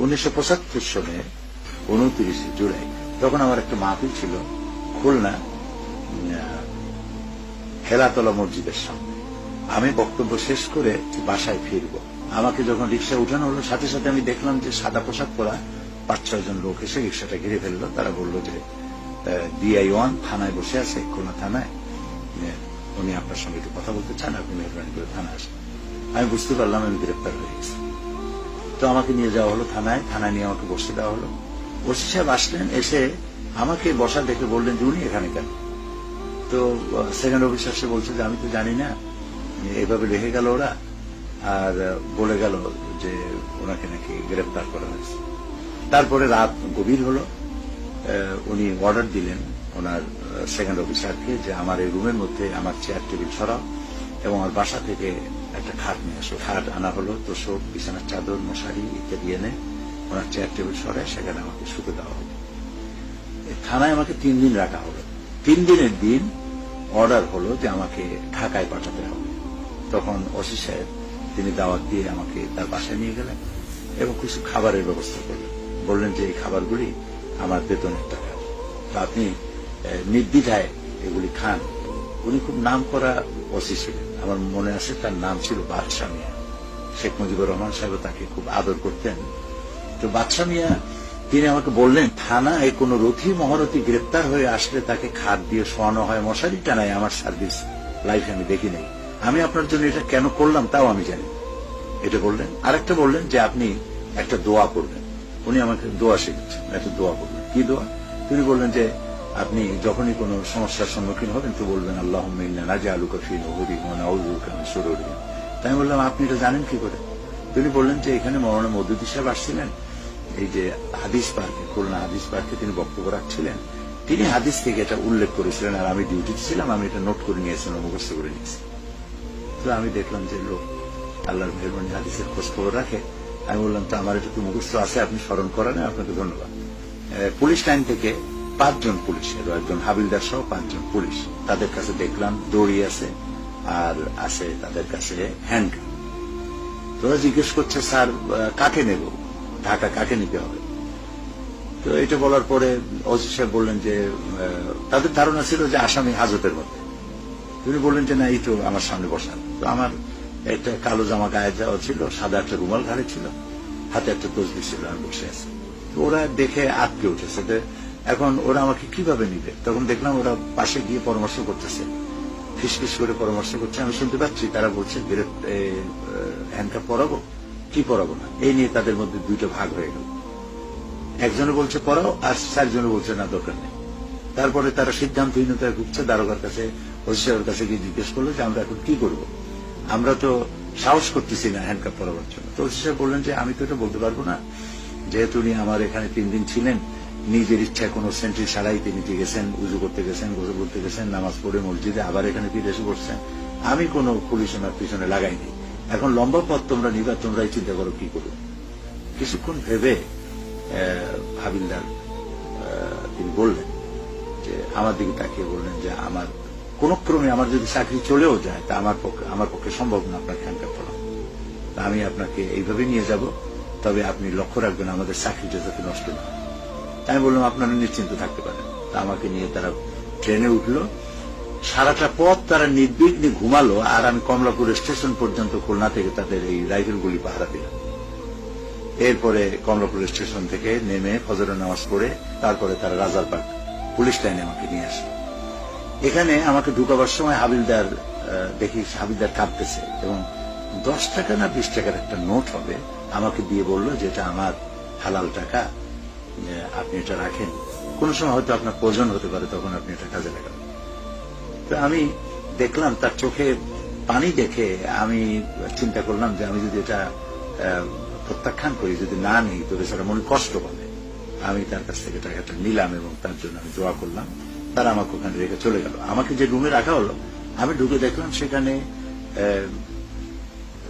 1975 সনে 29 জুলাই তখন আমার একটা মাহফিল ছিল খুলনা হেলাতলা মসজিদের সামনে। আমি বক্তব্য শেষ করে বাসায় ফিরবো। আমাকে যখন রিক্সা উঠানো হলো, সাথে সাথে আমি দেখলাম যে সাদা পোশাক পরা 5-6 জন লোক এসে রিক্সাটা ঘিরে ফেললো। তারা বললো যে DI-1 থানায় বসে আছে, খুলনা থানায়, উনি আপনার সঙ্গে একটু কথা বলতে চান, আপনি মেহরবানি করে থানায় আসেন। আমি বুঝতে পারলাম আমি গ্রেপ্তার হয়ে গেছি। তো আমাকে নিয়ে যাওয়া হলো থানায়। থানায় নিয়ে আমাকে বসে দেওয়া হলো। ওসি সাহেব আসলেন, এসে আমাকে বসা দেখে বললেন যে উনি এখানে কেন? তো সেকেন্ড অফিসার সে বলছে যে আমি তো জানি না, এভাবে রেখে গেল ওরা, আর বলে গেল যে ওনাকে নাকি গ্রেপ্তার করা হয়েছে। তারপরে রাত গভীর হলো, উনি অর্ডার দিলেন ওনার সেকেন্ড অফিসারকে যে আমার এই রুমের মধ্যে আমার চেয়ার টেবিল সরাও এবং আমার বাসা থেকে একটা খাট নিয়ে আসো। খাট আনা হলো, তোষক, বিছানার চাদর, মশারি ইত্যাদি এনে ওনার চেয়ার টেবিল সরায় সেখানে আমাকে শুতে দেওয়া হলো। থানায় আমাকে 3 দিন রাখা হলো। 3 দিনের দিন অর্ডার হলো যে আমাকে ঢাকায় পাঠাতে হবে। তখন ওসি সাহেব তিনি দাওয়াত দিয়ে আমাকে তার বাসায় নিয়ে গেলেন এবং কিছু খাবারের ব্যবস্থা করলেন। বললেন যে এই খাবারগুলি আমার বেতনের টাকা, তো আপনি নির্দ্বিধায় এগুলি খান। উনি খুব নাম করা ওসি ছিলেন, আমার মনে আছে তার নাম ছিল বাদশা মিয়া। শেখ মুজিবুর রহমান সাহেব তাকে খুব আদর করতেন। তো বাদশা মিয়া তিনি আমাকে বললেন, থানায় কোন রথী মহারথী গ্রেপ্তার হয়ে আসলে তাকে খাট দিয়ে শোয়ানো হয়, মশারি টানায়, আমার সার্ভিস লাইফে আমি দেখি নাই। আমি আপনার জন্য এটা কেন করলাম তাও আমি জানি। এটা বললেন। আরেকটা বললেন যে আপনি একটা দোয়া করবেন। উনি আমাকে দোয়া শিখেছেন, একটা দোয়া করবেন। কি দোয়া? তিনি বললেন যে আপনি যখনই কোনো সমস্যার সম্মুখীন হবেন তো বলবেন আল্লাহুম্মা ইন্না নাজআলুকা ফি নুহুরিহিম ওয়া নাউযু বিকা মিন শুরুরিহিম। তাই আমি বললাম আপনি এটা জানেন কি করে? তিনি বললেন যে এখানে মৌলানা মওদুদী সাহেব আসছিলেন, এই যে হাদিস পার্কে, খুলনা হাদিস পার্কে তিনি বক্তব্য রাখছিলেন, তিনি হাদিস থেকে এটা উল্লেখ করেছিলেন, আর আমি ডিউটিতে ছিলাম, আমি এটা নোট করে নিয়েছিলাম, মুখস্থ করে নিয়েছি। তো আমি দেখলাম যে লোক আল্লাহর মেহরবানি হাদিসের খোঁজ খবর রাখে। আমি বললাম তো আমার এটা তো মুখস্থ আছে, আপনি স্মরণ করেন, আপনাকে ধন্যবাদ। পুলিশ লাইন থেকে 5 জন পুলিশ, একজন হাবিলদার সহ 5 জন পুলিশ, তাদের কাছে দেখলাম দড়ি আছে আর আছে তাদের কাছে হ্যান্ডগান। তোরা জিজ্ঞেস করছে স্যার কাকে নেব, ঢাকা কাকে নিতে হবে? তো এটা বলার পরে ওসি সাহেব বললেন যে তাদের ধারণা ছিল যে আসামি হাজতের মধ্যে। তিনি বললেন যে না, এই তো আমার সামনে বসান। তো আমার একটা কালো জামা গায়ে যাওয়া ছিল, সাদা একটা রুমাল ঘাড়ে ছিল, হাতে একটা তসবিহ ছিল, আমি বসে আছি। ওরা দেখে আটকে উঠেছে। এখন ওরা আমাকে কিভাবে নিবে? তখন দেখলাম ওরা পাশে গিয়ে পরামর্শ করতেছে, ফিসফিস করে পরামর্শ করছে, আমি শুনতে পাচ্ছি। তারা বলছে হ্যান্ডকাপ পরাবো কি পরাবো না, এই নিয়ে তাদের মধ্যে 2টা ভাগ হয়ে গেল। একজনে বলছে পরাও, আর 4 জনে বলছে না, দরকার নেই। তারপরে তারা সিদ্ধান্তহীনতায় ভুগছে। দারোগার কাছে, ওসি সাহেবের কাছে গিয়ে জিজ্ঞেস করলো যে আমরা এখন কি করব, আমরা তো সাহস করতেছি না হ্যান্ডকাপ পরাবার জন্য। তো ওসি সাহেব বললেন যে আমি তো এটা বলতে পারবো না, যেহেতু উনি আমার এখানে 3 দিন ছিলেন, নিজের ইচ্ছায় কোন সেন্ট্রি ছাড়াই তিনি গেছেন, উজু করতে গেছেন, গোসল করতে গেছেন, নামাজ পড়ে মসজিদে আবার এখানে ফিরে এসে বসছেন, আমি কোন পুলিশ ওনার পিছনে লাগাইনি। এখন লম্বা পথ তোমরা নিবা, তোমরাই চিন্তা করো কি করো। কিছুক্ষণ ভেবে হাবিলদার তিনি বললেন যে আমার দিকে তাকিয়ে বললেন যে আমার কোন ক্রমে আমার যদি চাকরি চলেও যায় তা আমার পক্ষে সম্ভব না আপনাকে হ্যান্ডকাপ করা। আমি আপনাকে এইভাবে নিয়ে যাব, তবে আপনি লক্ষ্য রাখবেন আমাদের চাকরিটা যাতে নষ্ট না হয়। আমি বললাম আপনারা নিশ্চিন্ত থাকতে পারেন। তা আমাকে নিয়ে তারা ট্রেনে উঠলো। সারাটা পথ তারা নির্বিঘ্নে ঘুমালো, আর আমি কমলাপুর স্টেশন পর্যন্ত খুলনা থেকে তাদের এই রাইফেলগুলি পাহারা দিলাম। এরপরে কমলাপুর স্টেশন থেকে নেমে ফজরের নামাজ পড়ে তারপরে তারা রাজারবাগ পুলিশ লাইনে আমাকে নিয়ে আসে। এখানে আমাকে ঢুকাবার সময় হাবিলদার দেখি, হাবিলদার কাঁপতেছে এবং 10 টাকা না 20 টাকার একটা নোট হবে আমাকে দিয়ে বলল যে এটা আমার হালাল টাকা, আপনি এটা রাখেন, কোন সময় হয়তো আপনার প্রয়োজন হতে পারে, তখন আপনি এটা কাজে লাগাবেন। তো আমি দেখলাম তার চোখে পানি দেখে আমি চিন্তা করলাম যে আমি যদি এটা প্রত্যাখ্যান করি, যদি না নিই তো বেচারা মনে কষ্ট পাবে। আমি তার কাছ থেকে টাকাটা নিলাম এবং তার জন্য আমি দোয়া করলাম। তারা আমাকে ওখানে রেখে চলে গেল। আমাকে যে রুমে রাখা হলো, আমি ঢুকে দেখলাম সেখানে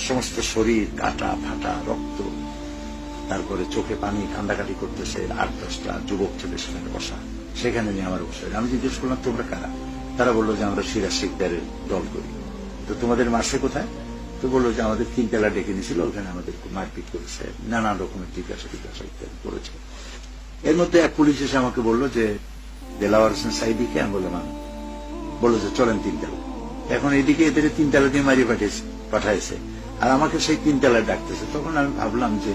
সমস্ত শরীর কাটা ফাটা, রক্ত, তারপরে চোখে পানি, কান্দাকাটি করতেছে 8-10টা যুবক ছেলে সেখানে বসা। সেখানে নিয়ে আমার বসে আমি জিজ্ঞেস করলাম তোমরা কারা? তারা বললো যে আমরা সিরাজ শিকদারের দল করি। তো তোমাদের মারছে কোথায়? তো বললো যে আমাদের 3 তলা ডেকে নিয়েছিল, ওখানে আমাদের মারপিট করেছে, নানান রকমের জিজ্ঞাসা ইত্যাদি করেছে। এর মধ্যে এক পুলিশ এসে আমাকে বললো যে দেলাওয়ার হোসেন সাইদিকে, আমি বললাম আমি, বললো যে চলেন 3 তলা। এখন এদিকে এদের 3 তলা দিয়ে মারিয়ে পাঠাইছে, আর আমাকে সেই 3 তলায় ডাকতেছে। তখন আমি ভাবলাম যে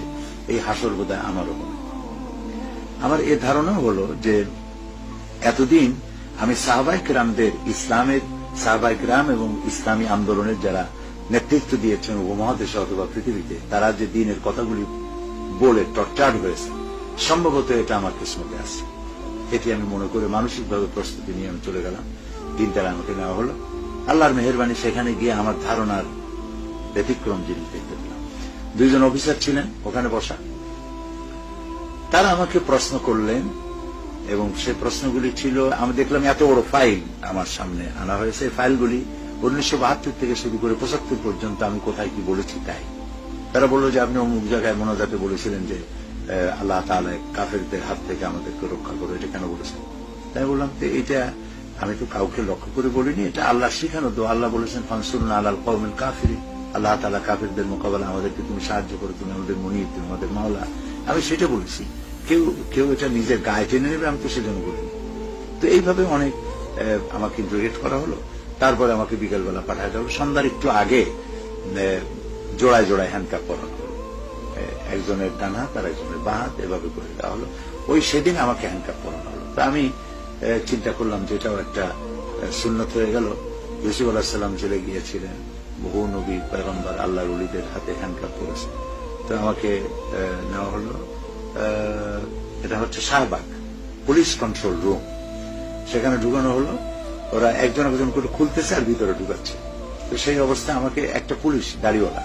এই হাসর বোধহয় আমারও হবে। আমার এ ধারণা হলো যে এতদিন আমি সাহাবায়ে কেরামদের, ইসলামের সাহাবায়ে কেরাম এবং ইসলামী আন্দোলনের যারা নেতৃত্ব দিয়েছেন উপমহাদেশে অথবা পৃথিবীতে, তারা যে দিনের কথাগুলি বলে টর্চার হয়েছে, সম্ভবত এটা আমার কিসমতে আছে। এটি আমি মনে করে মানসিকভাবে প্রস্তুতি নিয়ে আমি চলে গেলাম। 3 তলা আমাকে নেওয়া হলো। আল্লাহর মেহেরবানি, সেখানে গিয়ে আমার ধারণার ব্যতিক্রম জিনিস দেখতে পেলাম। 2 জন অফিসার ছিলেন ওখানে বসা। তারা আমাকে প্রশ্ন করলেন এবং সেই প্রশ্নগুলি ছিল, আমি দেখলাম এত বড় ফাইল আমার সামনে আনা হয়েছে। এই ফাইলগুলি 1972 থেকে শুরু করে 75 পর্যন্ত আমি কোথায় কি বলেছি তাই। তারা বললো যে আপনি অমুক জায়গায় মোনাজাতে বলেছিলেন যে আল্লাহ তাআলা কাফেরদের হাত থেকে আমাদেরকে রক্ষা করো, এটা কেন বলেছেন? তাই বললাম যে এটা আমি তো কাউকে লক্ষ্য করে বলিনি, এটা আল্লাহ শিখানো। তো আল্লাহ বলেছেন ফানসুরনা আলাল কওমিল কাফিরিন, আল্লাহ তাআলা কাফেরদের মোকাবেলা আমাদেরকে তুমি সাহায্য করো, তুমি আমাদের মুনির, তুমি আমাদের মাওলা। আমি সেটা বলেছি। কেউ এটা নিজের গায়ে টেনে নেবে আমি তো সেজন্য বলিনি। তো এইভাবে অনেক আমাকে ইন্টারোগেট করা হলো। তারপরে আমাকে বিকেলবেলা পাঠায় দেওয়া হলো। সন্ধ্যার একটু আগে জোড়ায় জোড়ায় হ্যান্ডকাপ পরানো হলো, একজনের ডান হাত আর একজনের বাঁ হাত, এভাবে করে দেওয়া হলো। ওই সেদিন আমাকে হ্যান্ডকাপ পরানো হলো। তো আমি চিন্তা করলাম যে এটাও একটা সুন্নত হয়ে গেল। ইউসুফ আলাইহিস সালাম চলে গিয়েছিলেন, বহু নবী পয়গম্বর আল্লাহর ওলিদের হাতে হ্যান্ডকাপ পরেছে। তো আমাকে নেওয়া হলো, এটা হচ্ছে শাহবাগ পুলিশ কন্ট্রোল রুম, সেখানে ঢুকানো হলো। ওরা একজন একজন করে খুলতেছে আর ভিতরে ঢুকাচ্ছে। তো সেই অবস্থায় আমাকে একটা পুলিশ দাড়িওয়ালা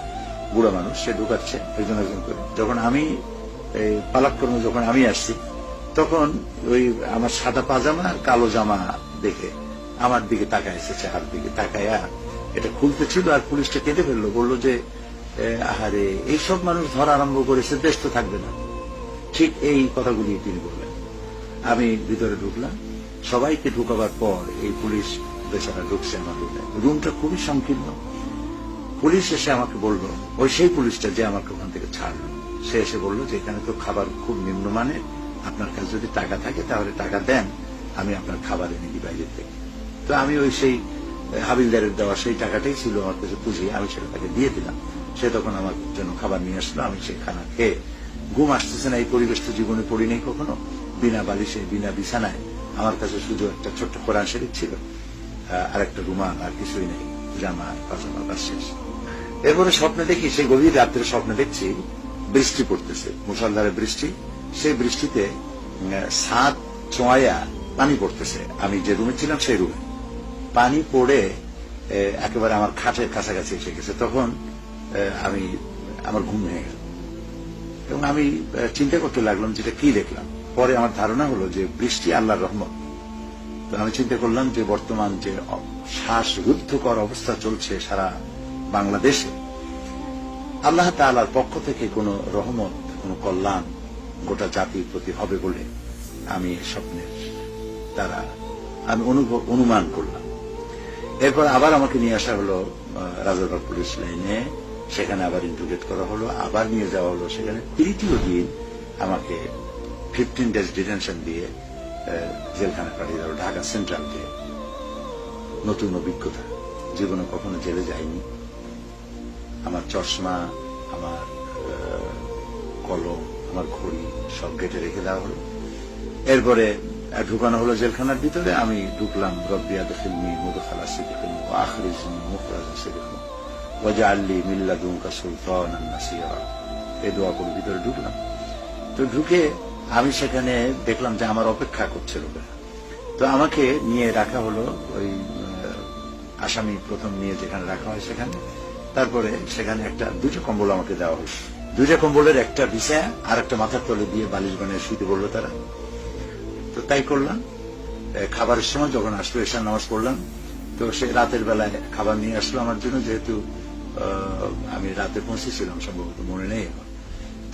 বুড়া মানুষ, সে ঢুকাচ্ছে একজন একজন করে। যখন আমি পালাক্রমে যখন আমি আসছি, তখন ওই আমার সাদা পাজামা আর কালো জামা দেখে আমার দিকে তাকাইছে, চেহার দিকে তাকায়া এটা খুলতে ছিল, আর পুলিশটা কেটে ফেললো। বললো যে আহারে এইসব মানুষ ধরা আরম্ভ করেছে, দেশ তো থাকবে না। ঠিক এই কথাগুলি তিনি বললেন। আমি ভিতরে ঢুকলাম। সবাইকে ঢুকাবার পর এই পুলিশ বেচারা ঢুকছে আমার রুমে। রুমটা খুবই সংকীর্ণ। পুলিশ এসে আমাকে বলল, ওই সেই পুলিশটা যে আমাকে ওখান থেকে ছাড়লো, সে এসে বললো যে এখানে তো খাবার খুব নিম্নমানের, আপনার কাছে যদি টাকা থাকে তাহলে টাকা দেন, আমি আপনার খাবার এনে দিই বাইরের থেকে। তো আমি ওই সেই হাবিলদারের দেওয়া সেই টাকাটাই ছিল আমার কাছে পুঁজি, আমি সেটা তাকে দিয়ে দিলাম। সে তখন আমার জন্য খাবার নিয়ে আসলো। আমি সেই খানা খেয়ে, ঘুম আসতেছে না, এই পরিবেশ তো জীবনে পড়িনি কখনো, বিনা বালিশে বিনা বিছানায়। আমার কাছে শুধু একটা ছোট্ট কোরআন শরীফ ছিল, আর একটা রুমাল, আর কিছুই নেই, জামা পাজামা, বাস শেষ। এরপরে স্বপ্নে দেখি, সেই গভীর রাত্রে স্বপ্নে দেখছি বৃষ্টি পড়তেছে, মুষলধারে বৃষ্টি। সেই বৃষ্টিতে ছাদ চোঁয়া পানি পড়তেছে। আমি যে রুমে ছিলাম সেই রুমে পানি পড়ে একেবারে আমার খাটের কাছাকাছি এসে গেছে। তখন আমার ঘুম ভেঙে গেল এবং আমি চিন্তা করতে লাগলাম যেটা কি দেখলাম। পরে আমার ধারণা হলো যে বৃষ্টি আল্লাহর রহমত। তো আমি চিন্তা করলাম যে বর্তমান যে শ্বাসরুদ্ধকর অবস্থা চলছে সারা বাংলাদেশে, আল্লাহ তাআলার পক্ষ থেকে কোন রহমত, কোন কল্যাণ গোটা জাতির প্রতি হবে বলে আমি স্বপ্নের দ্বারা আমি অনুমান করলাম। এরপর আবার আমাকে নিয়ে আসা হলো রাজারবাগ পুলিশ লাইনে, সেখানে আবার ইন্টারোগেট করা হলো, আবার নিয়ে যাওয়া হলো সেখানে। তৃতীয় দিন আমাকে 15 days ডিটেনশন দিয়ে জেলখানা পাঠিয়ে দেওয়া, ঢাকা সেন্ট্রাল দিয়ে। নতুন অভিজ্ঞতা, জীবনে কখনো জেলে যাইনি। আমার চশমা, আমার কলম, আমার ঘড়ি সব গেটে রেখে দেওয়া হলো। এরপরে ঢুকানো হলো জেলখানার ভিতরে। আমি ঢুকলাম, রব্বি আদখিলনি মুদখালা সিদকিন ওয়া আখরিজনি মুখরাজা সিদকিন ওয়াজআলনি মিন লাদুনকা সুলতানান নাসীরা, এই দোয়া করে ভিতরে ঢুকলাম। তো ঢুকে আমি সেখানে দেখলাম যে আমার অপেক্ষা করছে লোকেরা। তো আমাকে নিয়ে রাখা হলো ওই আসামি প্রথম নিয়ে যেখানে রাখা হয় সেখানে। তারপরে সেখানে দুটো কম্বল আমাকে দেওয়া হলো। দুইটা কম্বলের একটা বিছায়া আর একটা মাথার তলে দিয়ে বালিশ বানিয়ে শুতে বললো তারা। তো তাই করলাম। খাবারের সময় যখন আসলো, এশার নামাজ পড়লাম। তো সে রাতের বেলায় খাবার নিয়ে আসলো আমার জন্য, যেহেতু আমি রাতে পৌঁছেছিলাম, সম্ভবত মনে নেই এখন।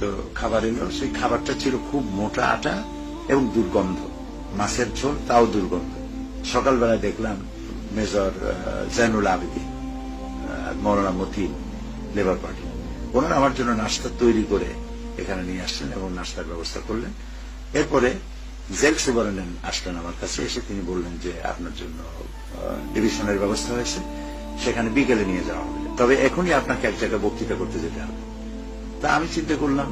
তো খাবার এলো, সেই খাবারটা ছিল খুব মোটা আটা এবং দুর্গন্ধ, মাছের ঝোল, তাও দুর্গন্ধ। সকালবেলায় দেখলাম মেজর জাইনুল আবেদিন, মৌলানা মতিন, লেবার পার্টি। ওনারা আমার জন্য নাস্তা তৈরি করে এখানে নিয়ে আসলেন এবং নাস্তার ব্যবস্থা করলেন। এরপরে জেল সুপারিনটেন্ডেন্ট আসলেন আমার কাছে, এসে তিনি বললেন যে আপনার জন্য ডিভিশনের ব্যবস্থা হয়েছে, সেখানে বিকেলে নিয়ে যাওয়া হবে, তবে এখনই আপনাকে এক জায়গায় বক্তৃতা করতে যেতে হবে। তা আমি চিন্তা করলাম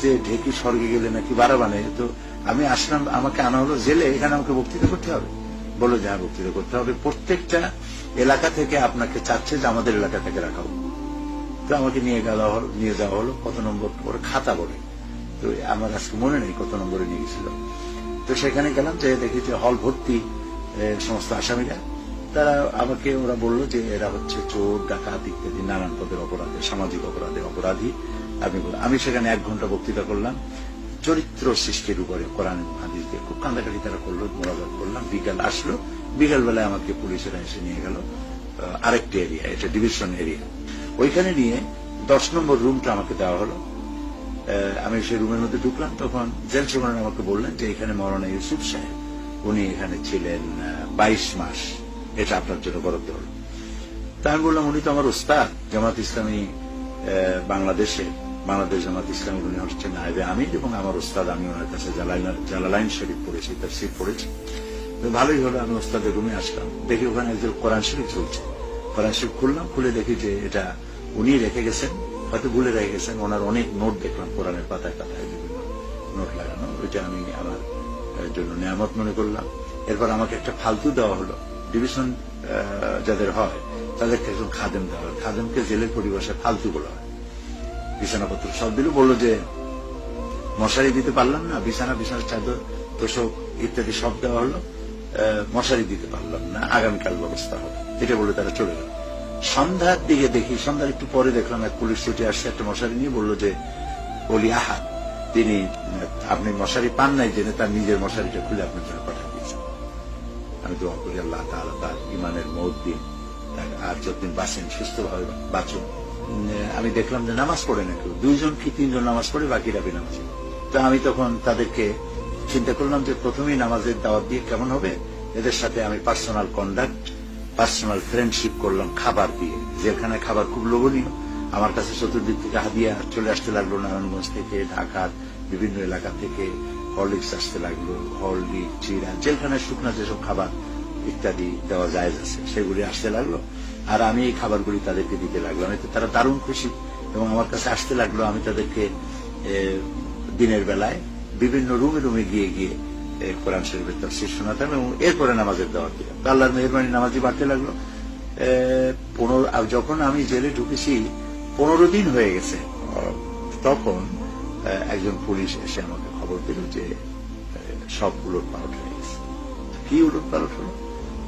যে ঢেকি স্বর্গে গেলে নাকি বারাবানে, তো আমি আসলাম, আমাকে আনা হলো জেলে, এখানে আমাকে বক্তৃতা করতে হবে। বললো যে হ্যাঁ, বক্তৃতা করতে হবে, প্রত্যেকটা এলাকা থেকে আপনাকে চাচ্ছে যে আমাদের এলাকা থেকে রাখা হোক। তো আমাকে নিয়ে যাওয়া হলো কত নম্বর ওর খাতা বলে, তো আমার আজকে মনে নেই কত নম্বরে নিয়ে গেছিল। তো সেখানে গেলাম, যে দেখি যে হল ভর্তি সমস্ত আসামিরা। তারা আমাকে ওরা বললো যে এরা হচ্ছে চোর, ডাকাত ইত্যাদি নানান পদের অপরাধে, সামাজিক অপরাধে অপরাধী। আমি সেখানে 1 ঘন্টা বক্তৃতা করলাম চরিত্র সৃষ্টির উপরে, কোরআন হাদিস দিয়ে খুব কান্দাকাটি তারা করলো, মোনাজাত করলাম। বিকাল আসলো, বিকাল বেলায় আমাকে পুলিশেরা এসে নিয়ে গেল আরেকটি এরিয়া, এটা ডিভিশন এরিয়া। ওইখানে নিয়ে 10 নম্বর রুমটা আমাকে দেওয়া হলো। আমি সেই রুমের মধ্যে ঢুকলাম, তখন জেল সুপারিনটেন্ডেন্ট আমাকে বললেন যে এখানে মৌলানা ইউসুফ সাহেব, উনি এখানে ছিলেন 22 মাস, এটা আপনার জন্য বরাদ্দ হলো। তা আমি বললাম উনি তো আমার উস্তাদ, জামাত ইসলামী বাংলাদেশ জামাত ইসলামী, উনি হচ্ছেন নায়েবে আমির এবং আমার উস্তাদ। আমি ওনার কাছে জালালাইন শরীফ পড়েছি, তাফসীর পড়েছি। ভালোই হলো, আমি উস্তাদের রুমে আসলাম, দেখি ওখানে একজন কোরআন শরীফ চলছে। কোরআন শরীফ খুললাম, খুলে দেখি যে এটা উনি রেখে গেছেন, হয়তো ভুলে রেখে গেছেন। ওনার অনেক নোট দেখলাম, কোরআনের পাতায় পাতায় বিভিন্ন নোট লাগানো, ওইটা আমি আমার জন্য নিয়ামত মনে করলাম। এরপর আমাকে একটা ফালতু দেওয়া হলো, ডিভিশন যাদের হয় তাদেরকে একজন খাদেম দেওয়া হয়, খাদেমকে জেলের পরিভাষায় ফালতু বলা হয়। বিছানাপত্র সব দিল, বললো যে মশারি দিতে পারলাম না, বিছানার চাদর তোষক ইত্যাদি সব দেওয়া হলো, মশারি দিতে পারলাম না, আগামীকাল ব্যবস্থা হবে, এটা বলে তারা চলে গেল। সন্ধ্যার দিকে দেখি, সন্ধ্যার একটু পরে দেখলাম এক পুলিশ ছুটে আসছে একটা মশারি নিয়ে, বললো যে অলি আহাদ, তিনি আপনি মশারি পান নাই জেনে তার নিজের মশারিটা খুলে আপনার জন্য পাঠিয়ে দিয়েছেন। আমি দোয়া করি আল্লাহ তাআলা তার ইমানের মওত দিন, আর যতদিন বাঁচেন সুস্থভাবে বাঁচুন। আমি দেখলাম যে নামাজ পড়ে না কেউ, 2 জন কি 3 জন নামাজ পড়ে, বাকিরা বেনামাজি। তো আমি তখন তাদেরকে চিন্তা করলাম যে প্রথমেই নামাজের দাওয়াত দিয়ে কেমন হবে, এদের সাথে আমি পার্সোনাল কন্ডাক্ট, পার্সোনাল ফ্রেন্ডশিপ করলাম খাবার দিয়ে। যেখানে খাবার খুব লোভনীয়, আমার কাছে চতুর্দিক থেকে হাদিয়া চলে আসতে লাগলো, নারায়ণগঞ্জ থেকে, ঢাকার বিভিন্ন এলাকা থেকে হরলিক্স আসতে লাগলো, হরলিক্স, চিরা, জেলখানায় শুকনা যেসব খাবার ইত্যাদি দেওয়া যায় আছে সেগুলি আসতে লাগলো। আর আমি এই খাবারগুলি তাদেরকে দিতে লাগলাম, এতে তারা দারুণ খুশি এবং আমার কাছে আসতে লাগলো। আমি তাদেরকে দিনের বেলায় বিভিন্ন রুমে রুমে গিয়ে গিয়ে কোরআন শরীফের তাফসীর শোনাতাম এবং এরপরে নামাজের দাওয়াত দিলাম। আল্লাহর মেহেরবানি নামাজি বাড়তে লাগলো। যখন আমি জেলে ঢুকেছি 15 দিন হয়ে গেছে, তখন একজন পুলিশ এসে আমাকে খবর দিল যে সব উলটপালট হয়ে গেছে। কি উলটপালট হলো?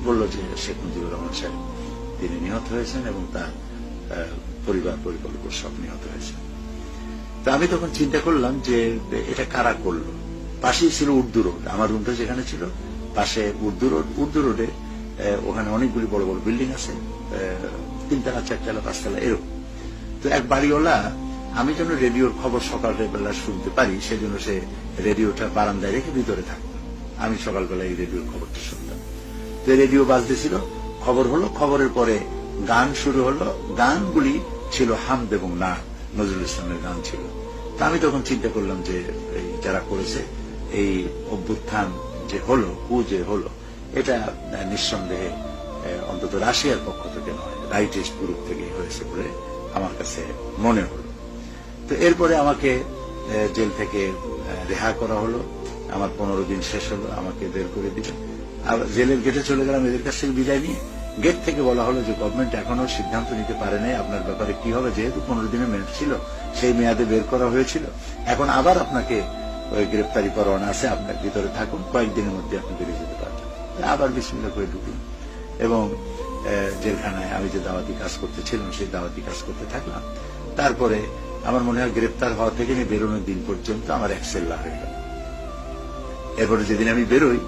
বললো যে শেখ মুজিবুর রহমান সাহেব তিনি নিহত হয়েছেন এবং তার পরিকল্পক সব নিহত হয়েছেন। তা আমি তখন চিন্তা করলাম যে এটা কারা করলো। পাশেই ছিল উর্দু রোড, আমার রুমটা যেখানে ছিল পাশে উর্দু রোডে ওখানে অনেকগুলি বড় বড় বিল্ডিং আছে, 3 তলা 4 তলা 5 তলা এরকম। তো এক বাড়িওয়ালা, আমি যেন রেডিওর খবর সকালবেলা শুনতে পারি সেজন্য সে রেডিওটা বারান্দায় রেখে ভিতরে থাকতো। আমি সকালবেলা এই রেডিওর খবরটা শুনতাম। তো রেডিও বাজতেছিল, খবর হলো, খবরের পরে গান শুরু হলো। গানগুলি ছিল হামদ এবং নাত, নজরুল ইসলামের গান ছিল। তা আমি তখন চিন্তা করলাম যে যারা করেছে এই অভ্যুত্থান যে হলো, যে হলো, এটা নিঃসন্দেহে অন্তত রাশিয়ার পক্ষ থেকে নয়, রাইটিস্ট গ্রুপ থেকে হয়েছে বলে আমার কাছে মনে হলো। তো এরপরে আমাকে জেল থেকে রেহা করা হলো। আমার 15 দিন শেষ হলো, আমাকে বের করে দিল। জেলের গেটে চলে গেলাম এদের কাছ থেকে বিদায় নিয়ে। গেট থেকে বলা হলো যে গভর্নমেন্ট এখনো সিদ্ধান্ত নিতে পারে নাই আপনার ব্যাপারে কি হবে, যেহেতু 15 দিনের মেয়াদ ছিল, সেই মেয়াদে বের করা হয়েছিল। এখন আবার আপনাকে ওই গ্রেপ্তারি পরোয়ানা আছে, আপনার ভিতরে থাকুন, কয়েকদিনের মধ্যে আপনি বেরিয়ে যেতে পারবেন। আবার বিসমিল্লাহ করে ঢুকলাম এবং জেলখানায় আমি যে দাওয়াতি কাজ করতেছিলাম সেই দাওয়াতি কাজ করতে থাকলাম। তারপরে আমার মনে হয় গ্রেপ্তার হওয়া থেকে নিয়ে বেরোনোর দিন পর্যন্ত আমার 1 সেল্লা হয়ে গেল। এরপরে যেদিন আমি বেরোই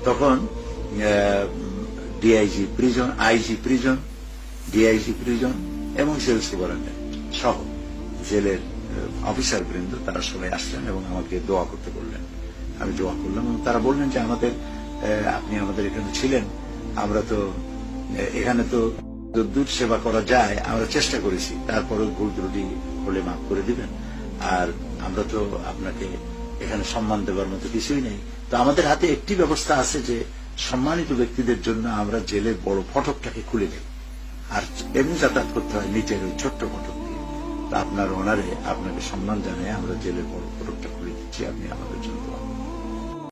তখন DIG prison, IG prison, DIG prison এবং জেল সুপারিনটেন্ডেন্ট সহ জেলের অফিসার বৃন্দ তারা সবাই আসলেন এবং আমাকে দোয়া করতে বললেন। আমি দোয়া করলাম এবং তারা বললেন যে আপনি আমাদের এখানে ছিলেন, আমরা তো এখানে তো যদ্দূর সেবা করা যায় আমরা চেষ্টা করেছি, তারপরে ভুল ত্রুটি হলে মাফ করে দিবেন। আর আমরা তো আপনাকে এখানে সম্মান দেওয়ার মতো কিছুই নেই। তো আমাদের হাতে একটি ব্যবস্থা আছে যে সম্মানিত ব্যক্তিদের জন্য আমরা জেলের বড় ফটকটাকে খুলে দেব, আর এমনি যাতায়াত করতে হয় নিচের ওই ছোট্ট ফটক দিয়ে। তা আপনার অনারে আপনাকে সম্মান জানিয়ে আমরা জেলের বড় ফটকটা খুলে দিচ্ছি, আপনি আমাদের জন্য